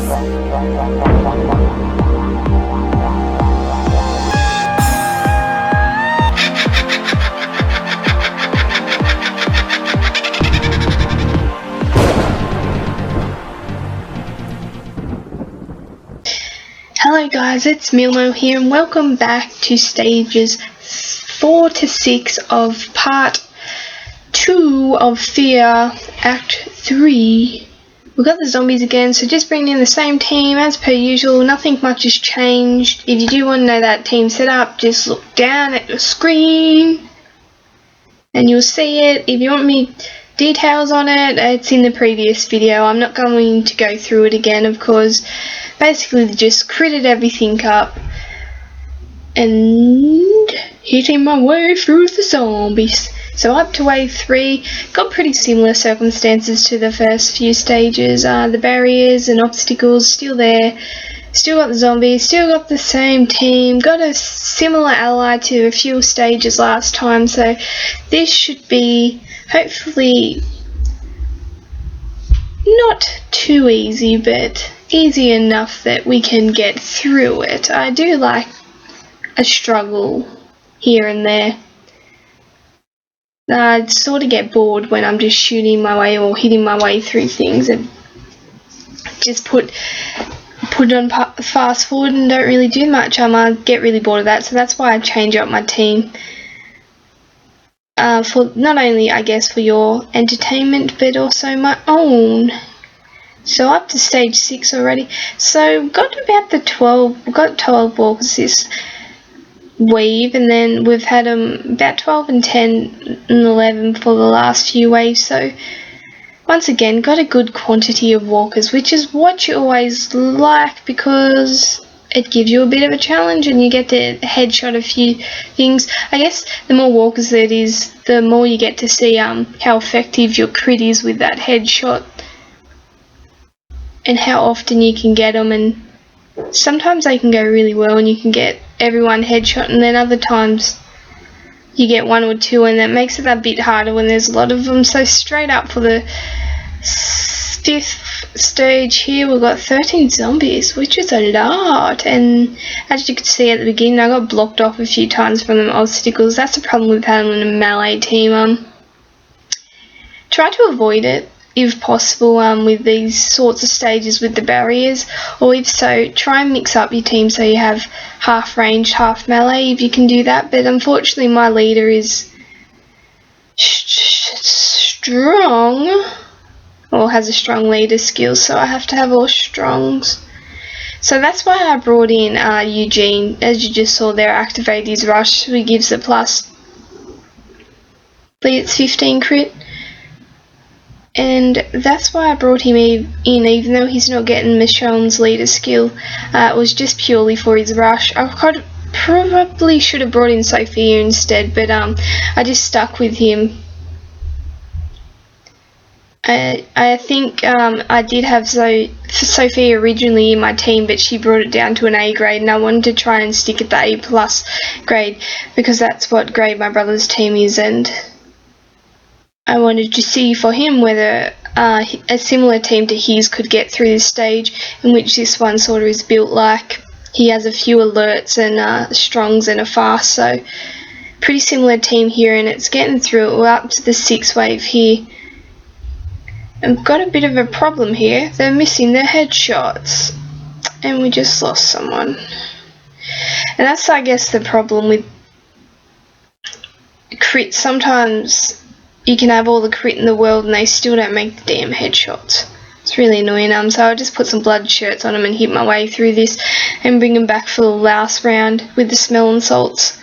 Hello guys, it's Milmo here and welcome back to stages 4 to 6 of part 2 of Fear Act 3. We've got the zombies again, so just bringing in the same team as per usual. Nothing much has changed. If you do want to know that team setup, just look down at your screen and you'll see it. If you want me details on it, it's in the previous video. I'm not going to go through it again, of course. Basically just critted everything up and hitting my way through the zombies. So up to wave 3, got pretty similar circumstances to the first few stages. The barriers and obstacles still there, still got the zombies, still got the same team, got a similar ally to a few stages last time, so this should be hopefully not too easy, but easy enough that we can get through it. I do like a struggle here and there. I sort of get bored when I'm just shooting my way or hitting my way through things and just put it on fast forward and don't really do much. I get really bored of that, so that's why I change up my team. For not only, I guess, for your entertainment, but also my own. So up to stage 6 already. So got about the 12. We've got 12 walkers this wave, and then we've had about 12 and 10 and 11 for the last few waves. So once again, got a good quantity of walkers, which is what you always like because it gives you a bit of a challenge and you get to headshot a few things. I guess the more walkers there is, the more you get to see how effective your crit is with that headshot and how often you can get them. And sometimes they can go really well and you can get everyone headshot, and then other times you get 1 or 2, and that makes it a bit harder when there's a lot of them. So straight up for the 5th stage here, we've got 13 zombies, which is a lot, and as you could see at the beginning, I got blocked off a few times from the obstacles. That's a problem with having a melee team. Try to avoid it if possible with these sorts of stages with the barriers, or if so, try and mix up your team so you have half ranged, half melee if you can do that. But unfortunately my leader is strong, or has a strong leader skill, so I have to have all strongs. So that's why I brought in Eugene. As you just saw there, activate his rush, who gives a plus, I believe it's 15 crit. And that's why I brought him in, even though he's not getting Michonne's leader skill. It was just purely for his rush. I probably should have brought in Sophia instead, but I just stuck with him. I think I did have Sophia originally in my team, but she brought it down to an A grade, and I wanted to try and stick at the A plus grade because that's what grade my brother's team is, and I wanted to see for him whether a similar team to his could get through this stage, in which this one sort of is built like. He has a few alerts and strongs and a fast, so pretty similar team here, and it's getting through it. We're up to the 6th wave here. I've got a bit of a problem here. They're missing their headshots, and we just lost someone. And that's, I guess, the problem with crit. Sometimes you can have all the crit in the world and they still don't make the damn headshots. It's really annoying. So I just put some blood shirts on them and hit my way through this and bring them back for the last round with the smelling salts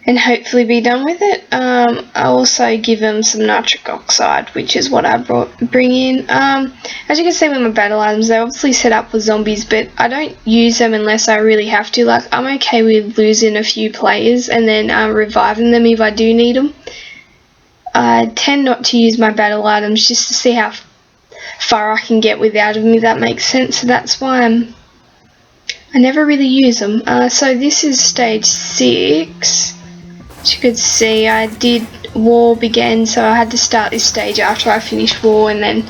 and hopefully be done with it. I also give them some nitric oxide, which is what I bring in. As you can see with my battle items, they're obviously set up for zombies, but I don't use them unless I really have to. Like, I'm okay with losing a few players and then reviving them if I do need them. I tend not to use my battle items just to see how far I can get without them, if that makes sense. So that's why I never really use them. So this is stage 6. As you could see, I did War Began, so I had to start this stage after I finished War and then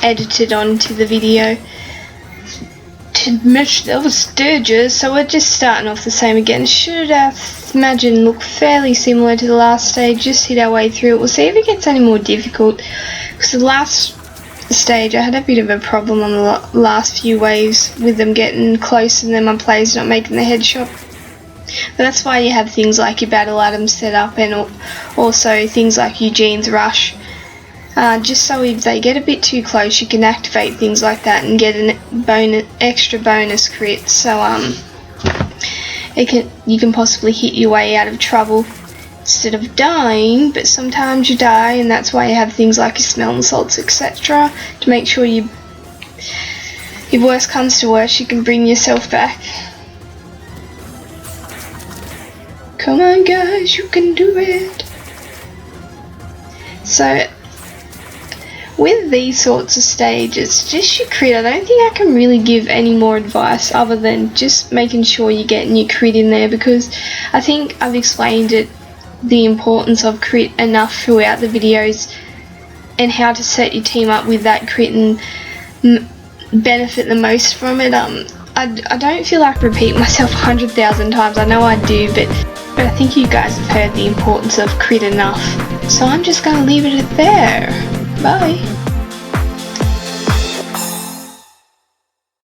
edited onto the video. to match the other stages, so we're just starting off the same again. Should imagine look fairly similar to the last stage, just hit our way through it. We'll see if it gets any more difficult, because the last stage I had a bit of a problem on the last few waves with them getting close and then my players not making the headshot. But that's why you have things like your battle items set up, and also things like Eugene's Rush. Just so if they get a bit too close, you can activate things like that and get an extra bonus crit. So you can possibly hit your way out of trouble instead of dying. But sometimes you die, and that's why you have things like your smelling salts, etc. To make sure if worst comes to worst, you can bring yourself back. Come on, guys, you can do it. So with these sorts of stages, just your crit. I don't think I can really give any more advice other than just making sure you're getting your crit in there, because I think I've explained the importance of crit enough throughout the videos, and how to set your team up with that crit and benefit the most from it. I don't feel like repeating myself 100,000 times. I know I do, but I think you guys have heard the importance of crit enough. So I'm just going to leave it at there. Bye.